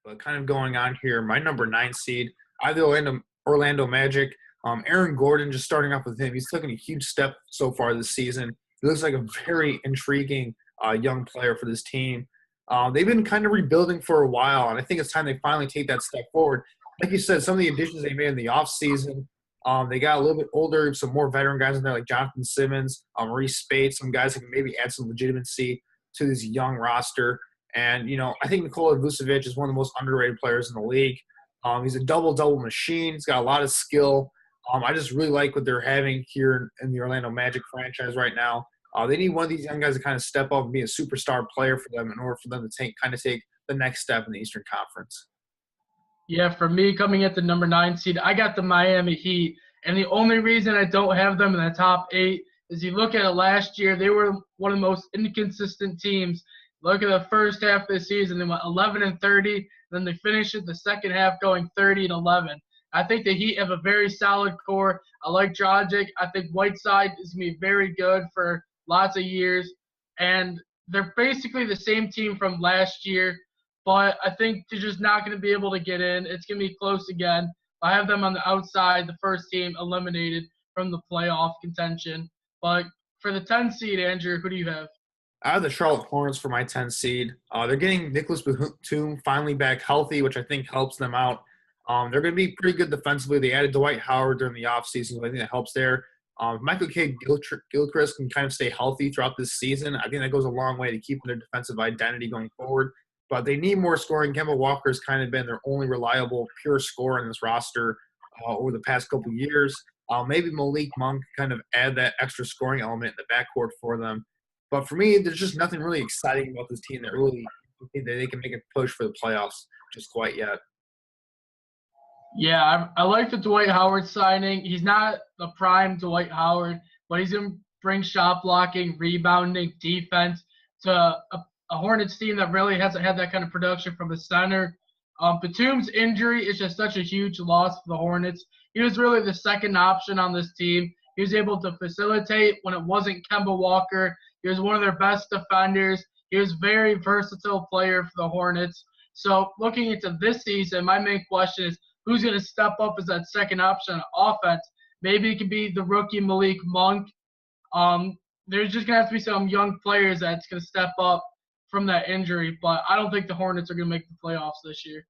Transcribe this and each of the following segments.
But kind of going on here, my number 9 seed, I have the Orlando Magic. Aaron Gordon, just starting off with him, he's taken a huge step so far this season. He looks like a very intriguing young player for this team. They've been kind of rebuilding for a while, and I think it's time they finally take that step forward. Like you said, some of the additions they made in the offseason, they got a little bit older, some more veteran guys in there like Jonathan Simmons, Maurice Spade, some guys that can maybe add some legitimacy to this young roster. And, I think Nikola Vucevic is one of the most underrated players in the league. He's a double-double machine. He's got a lot of skill. I just really like what they're having here in the Orlando Magic franchise right now. They need one of these young guys to kind of step up and be a superstar player for them in order for them to take the next step in the Eastern Conference. Yeah, for me, coming at the number 9 seed, I got the Miami Heat. And the only reason I don't have them in the top 8 is you look at it last year, they were one of the most inconsistent teams. Look at the first half of the season, they went 11-30, then they finished it the second half going 30-11. I think the Heat have a very solid core. I like Dragic. I think Whiteside is going to be very good for lots of years. And they're basically the same team from last year, but I think they're just not going to be able to get in. It's going to be close again. I have them on the outside, the first team eliminated from the playoff contention. But for the 10 seed, Andrew, who do you have? I have the Charlotte Hornets for my 10 seed. They're getting Nicholas Batum finally back healthy, which I think helps them out. They're going to be pretty good defensively. They added Dwight Howard during the offseason, so I think that helps there. Michael K. Gilchrist can kind of stay healthy throughout this season. I think that goes a long way to keeping their defensive identity going forward. But they need more scoring. Kemba Walker's kind of been their only reliable pure scorer in this roster over the past couple of years. Maybe Malik Monk kind of add that extra scoring element in the backcourt for them. But for me, there's just nothing really exciting about this team that really that they can make a push for the playoffs just quite yet. Yeah, I like the Dwight Howard signing. He's not the prime Dwight Howard, but he's going to bring shot blocking, rebounding, defense to a Hornets team that really hasn't had that kind of production from the center. Batum's injury is just such a huge loss for the Hornets. He was really the second option on this team. He was able to facilitate when it wasn't Kemba Walker. He was one of their best defenders. He was a very versatile player for the Hornets. So looking into this season, my main question is who's going to step up as that second option on offense? Maybe it could be the rookie Malik Monk. There's just going to have to be some young players that's going to step up from that injury, but I don't think the Hornets are going to make the playoffs this year.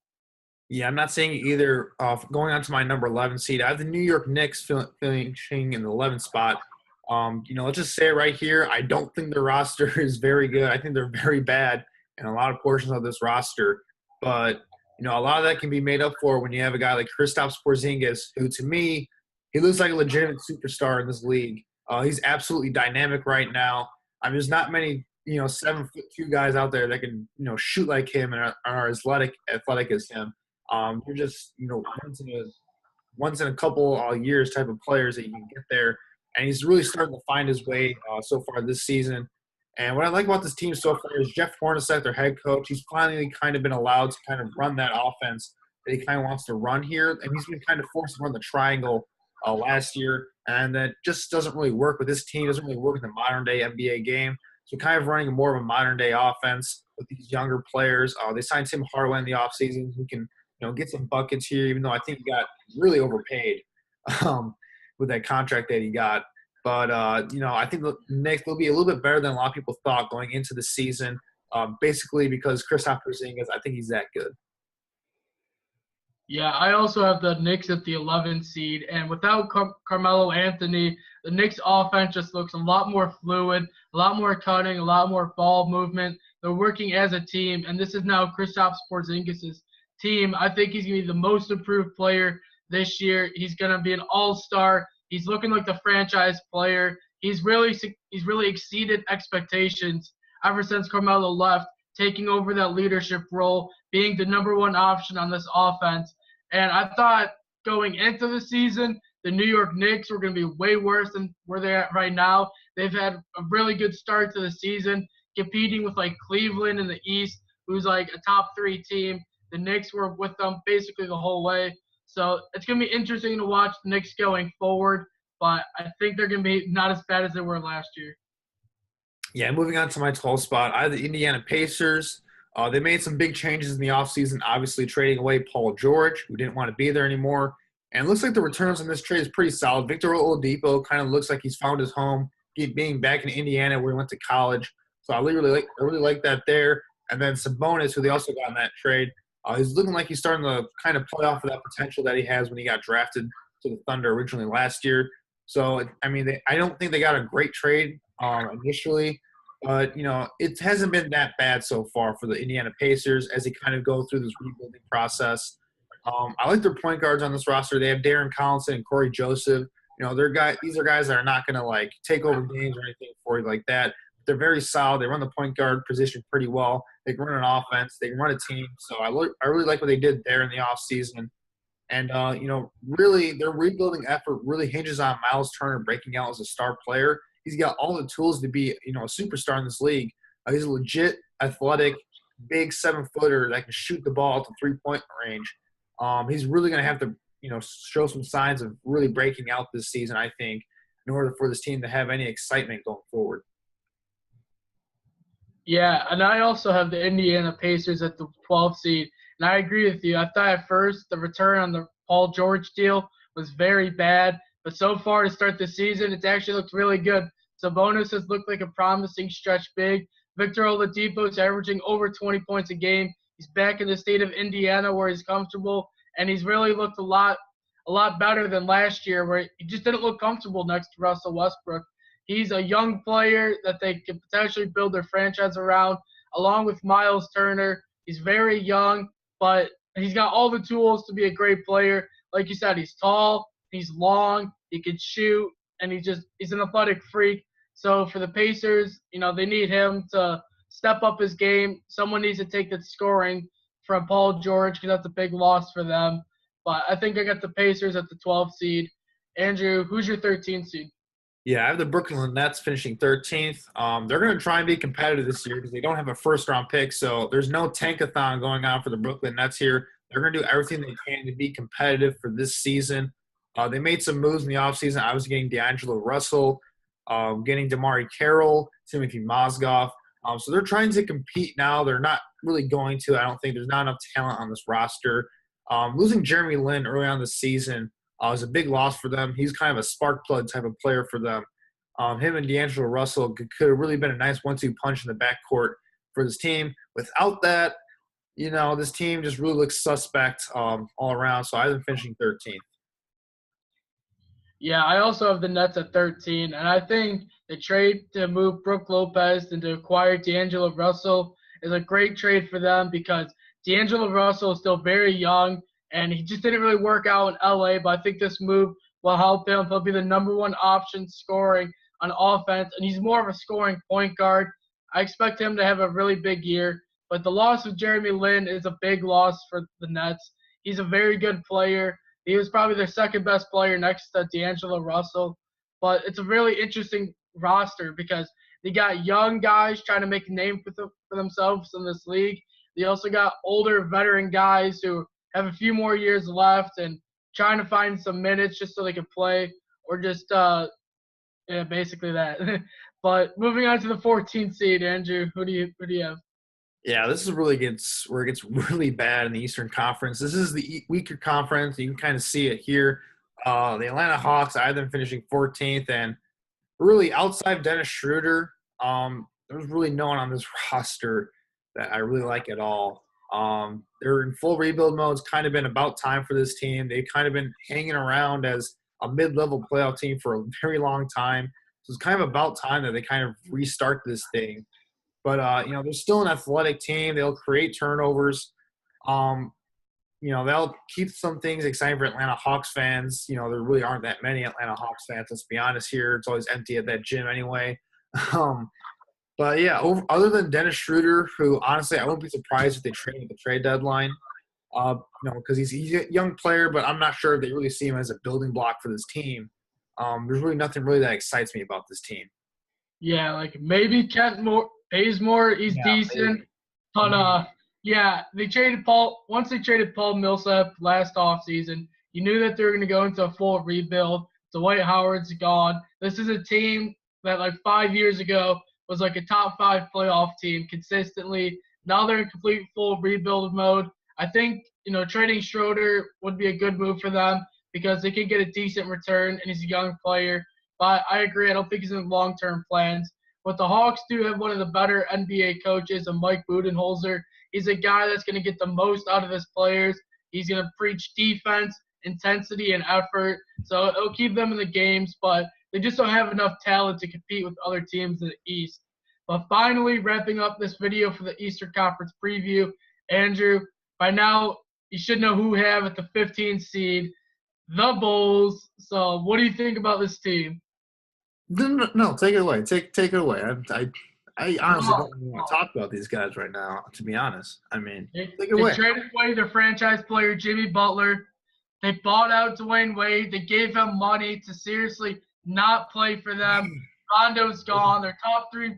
Yeah, I'm not saying either. Going on to my number 11 seed, I have the New York Knicks finishing in the 11th spot. Let's just say it right here. I don't think their roster is very good. I think they're very bad in a lot of portions of this roster. But, a lot of that can be made up for when you have a guy like Kristaps Porzingis, who to me, he looks like a legitimate superstar in this league. He's absolutely dynamic right now. There's not many, 7'2" guys out there that can, shoot like him and are as athletic as him. You're just, once in a couple years type of players that you can get there. And he's really starting to find his way so far this season. And what I like about this team so far is Jeff Hornacek, their head coach. He's finally kind of been allowed to kind of run that offense that he kind of wants to run here. And he's been kind of forced to run the triangle last year. And that just doesn't really work with this team. It doesn't really work in the modern-day NBA game. So kind of running more of a modern-day offense with these younger players. They signed Tim Hardaway in the offseason who can get some buckets here, even though I think he got really overpaid with that contract that he got. But, I think the Knicks will be a little bit better than a lot of people thought going into the season, basically because Kristaps Porzingis, I think he's that good. Yeah, I also have the Knicks at the 11th seed. And without Carmelo Anthony, the Knicks offense just looks a lot more fluid, a lot more cutting, a lot more ball movement. They're working as a team, and this is now Kristaps Porzingis' team. I think he's going to be the most improved player this year. He's going to be an all-star. He's looking like the franchise player. He's really exceeded expectations ever since Carmelo left, taking over that leadership role, being the number one option on this offense. And I thought going into the season, the New York Knicks were going to be way worse than where they're at right now. They've had a really good start to the season, competing with like Cleveland in the East, who's like a top 3 team. The Knicks were with them basically the whole way. So it's going to be interesting to watch the Knicks going forward, but I think they're going to be not as bad as they were last year. Yeah, moving on to my 12th spot, I have the Indiana Pacers. They made some big changes in the offseason, obviously trading away Paul George, who didn't want to be there anymore. And it looks like the returns on this trade is pretty solid. Victor Oladipo kind of looks like he's found his home, being back in Indiana where he went to college. So I really like that there. And then Sabonis, who they also got in that trade, he's looking like he's starting to kind of play off of that potential that he has when he got drafted to the Thunder originally last year. So, I mean, I don't think they got a great trade initially. But, it hasn't been that bad so far for the Indiana Pacers as they kind of go through this rebuilding process. I like their point guards on this roster. They have Darren Collinson and Corey Joseph. These are guys that are not going to, like, take over games or anything for you like that. They're very solid. They run the point guard position pretty well. They can run an offense. They can run a team. So I really like what they did there in the offseason. And, really their rebuilding effort really hinges on Miles Turner breaking out as a star player. He's got all the tools to be, a superstar in this league. He's a legit, athletic, big 7-footer that can shoot the ball at the three-point range. He's really going to have to, show some signs of really breaking out this season, I think, in order for this team to have any excitement going forward. Yeah, and I also have the Indiana Pacers at the 12th seed, and I agree with you. I thought at first the return on the Paul George deal was very bad, but so far to start the season, it's actually looked really good. Sabonis has looked like a promising stretch big. Victor Oladipo is averaging over 20 points a game. He's back in the state of Indiana where he's comfortable, and he's really looked a lot better than last year where he just didn't look comfortable next to Russell Westbrook. He's a young player that they could potentially build their franchise around, along with Miles Turner. He's very young, but he's got all the tools to be a great player. Like you said, he's tall, he's long, he can shoot, and he's an athletic freak. So for the Pacers, they need him to step up his game. Someone needs to take the scoring from Paul George because that's a big loss for them. But I think I got the Pacers at the 12th seed. Andrew, who's your 13th seed? Yeah, I have the Brooklyn Nets finishing 13th. They're going to try and be competitive this year because they don't have a first-round pick, so there's no tankathon going on for the Brooklyn Nets here. They're going to do everything they can to be competitive for this season. They made some moves in the offseason. I was getting D'Angelo Russell, getting Damari Carroll, Timothy Mozgov. So they're trying to compete now. They're not really going to. I don't think there's not enough talent on this roster. Losing Jeremy Lin early on the season was a big loss for them. He's kind of a spark plug type of player for them. Him and D'Angelo Russell could have really been a nice 1-2 punch in the backcourt for this team. Without that, this team just really looks suspect all around. So I have them finishing 13th. Yeah, I also have the Nets at 13, and I think the trade to move Brook Lopez and to acquire D'Angelo Russell is a great trade for them because D'Angelo Russell is still very young, and he just didn't really work out in LA, but I think this move will help him. He'll be the number one option scoring on offense, and he's more of a scoring point guard. I expect him to have a really big year, but the loss of Jeremy Lin is a big loss for the Nets. He's a very good player. He was probably their second best player next to D'Angelo Russell. But it's a really interesting roster because they got young guys trying to make a name for themselves in this league. They also got older veteran guys who have a few more years left and trying to find some minutes just so they can play or just basically that. But moving on to the 14th seed, Andrew, who do you have? Yeah, this is where it gets really bad in the Eastern Conference. This is the weaker conference. You can kind of see it here. The Atlanta Hawks, I had them finishing 14th, and really outside of Dennis Schroeder, there's really no one on this roster that I really like at all. They're in full rebuild mode. It's kind of been about time for this team. They've kind of been hanging around as a mid-level playoff team for a very long time. So it's kind of about time that they kind of restart this thing. But, they're still an athletic team. They'll create turnovers. They'll keep some things exciting for Atlanta Hawks fans. There really aren't that many Atlanta Hawks fans, let's be honest here. It's always empty at that gym anyway. But, yeah, other than Dennis Schroeder, who, honestly, I wouldn't be surprised if they trade at the trade deadline, because he's a young player, but I'm not sure if they really see him as a building block for this team. There's really nothing really that excites me about this team. Yeah, like maybe Kent Bazemore, he's decent. But, they traded Paul – once they traded Paul Millsap last offseason, you knew that they were going to go into a full rebuild. Dwight Howard's gone. This is a team that, 5 years ago, was a top 5 playoff team consistently. Now they're in complete full rebuild mode. I think, trading Schroeder would be a good move for them because they can get a decent return, and he's a young player. But I agree, I don't think he's in long-term plans. But the Hawks do have one of the better NBA coaches, Mike Budenholzer. He's a guy that's going to get the most out of his players. He's going to preach defense, intensity, and effort. So it'll keep them in the games, but they just don't have enough talent to compete with other teams in the East. But finally, wrapping up this video for the Eastern Conference preview, Andrew, by now you should know who we have at the 15th seed, the Bulls. So what do you think about this team? No, take it away. Take it away. I honestly don't want to talk about these guys right now, to be honest. I mean, take it away. They traded away their franchise player, Jimmy Butler. They bought out Dwayne Wade. They gave him money to seriously not play for them. Rondo's gone. Their top three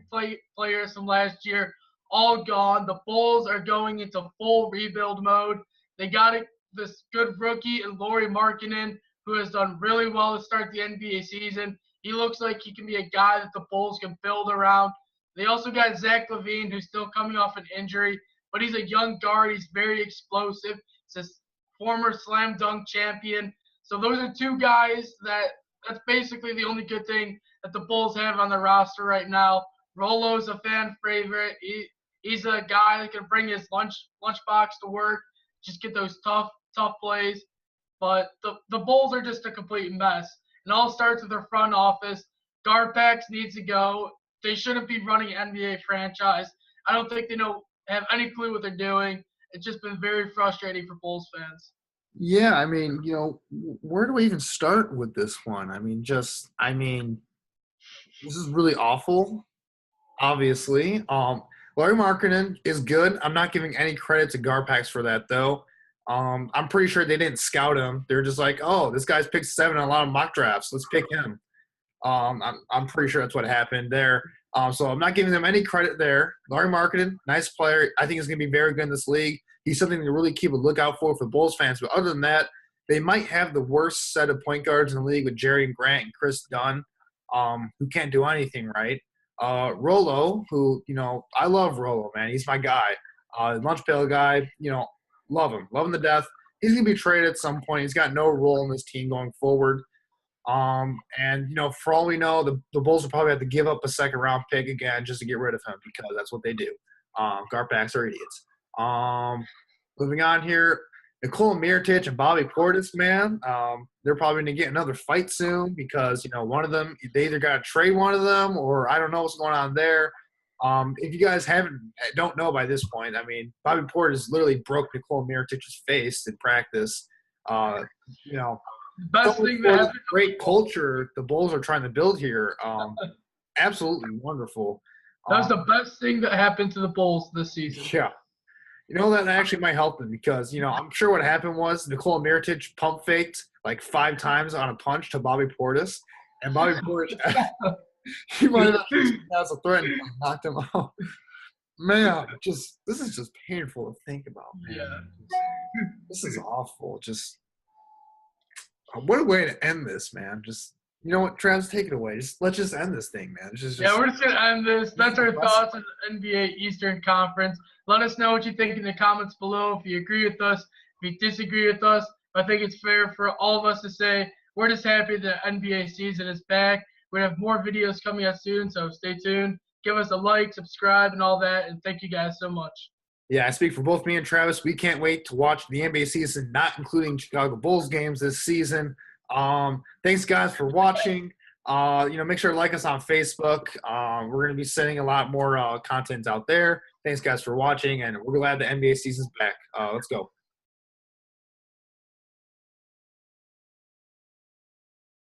players from last year, all gone. The Bulls are going into full rebuild mode. They got this good rookie in Lauri Markkanen, who has done really well to start the NBA season. He looks like he can be a guy that the Bulls can build around. They also got Zach LaVine, who's still coming off an injury, but he's a young guard. He's very explosive. He's a former slam dunk champion. So those are two guys that's basically the only good thing that the Bulls have on their roster right now. Rolo's a fan favorite. He's a guy that can bring his lunchbox to work, just get those tough plays. But the Bulls are just a complete mess. It all starts with their front office. Garpax needs to go. They shouldn't be running an NBA franchise. I don't think they have any clue what they're doing. It's just been very frustrating for Bulls fans. Yeah, I mean, where do we even start with this one? I mean, this is really awful, obviously. Lauri Markkanen is good. I'm not giving any credit to Garpax for that, though. I'm pretty sure they didn't scout him. They're just like, oh, this guy's picked 7 in a lot of mock drafts. Let's pick him. I'm pretty sure that's what happened there. So I'm not giving them any credit there. Lauri Markkanen, nice player. I think he's going to be very good in this league. He's something to really keep a lookout for Bulls fans. But other than that, they might have the worst set of point guards in the league with Jerry Grant and Chris Dunn, who can't do anything right. Rolo, who, I love Rolo, man. He's my guy. Lunch pail guy, love him to death. He's going to be traded at some point. He's got no role in this team going forward. And, for all we know, the Bulls will probably have to give up a second-round pick again just to get rid of him because that's what they do. Garpax are idiots. Moving on here, Nikola Mirotic and Bobby Portis, man, they're probably going to get another fight soon because, one of them, they either got to trade one of them or I don't know what's going on there. If you guys don't know by this point, I mean, Bobby Portis literally broke Nikola Mirotic's face in practice. Best thing that happened. Great culture the Bulls are trying to build here. Absolutely wonderful. That was the best thing that happened to the Bulls this season. Yeah. That actually might help them because, I'm sure what happened was Nikola Mirotic pump faked like 5 times on a punch to Bobby Portis. And Bobby Portis, he might have as a threat and knocked him out. Man, this is just painful to think about, man. Yeah. This is awful. Just what a way to end this, man. Just you know what, Travis, take it away. Let's just end this thing, man. We're just gonna end this. That's our thoughts on the NBA Eastern Conference. Let us know what you think in the comments below. If you agree with us, if you disagree with us. I think it's fair for all of us to say we're just happy the NBA season is back. We have more videos coming out soon, so stay tuned. Give us a like, subscribe, and all that. And thank you guys so much. Yeah, I speak for both me and Travis. We can't wait to watch the NBA season, not including Chicago Bulls games this season. Thanks, guys, for watching. Make sure to like us on Facebook. We're going to be sending a lot more content out there. Thanks, guys, for watching, and we're glad the NBA season's back. Let's go.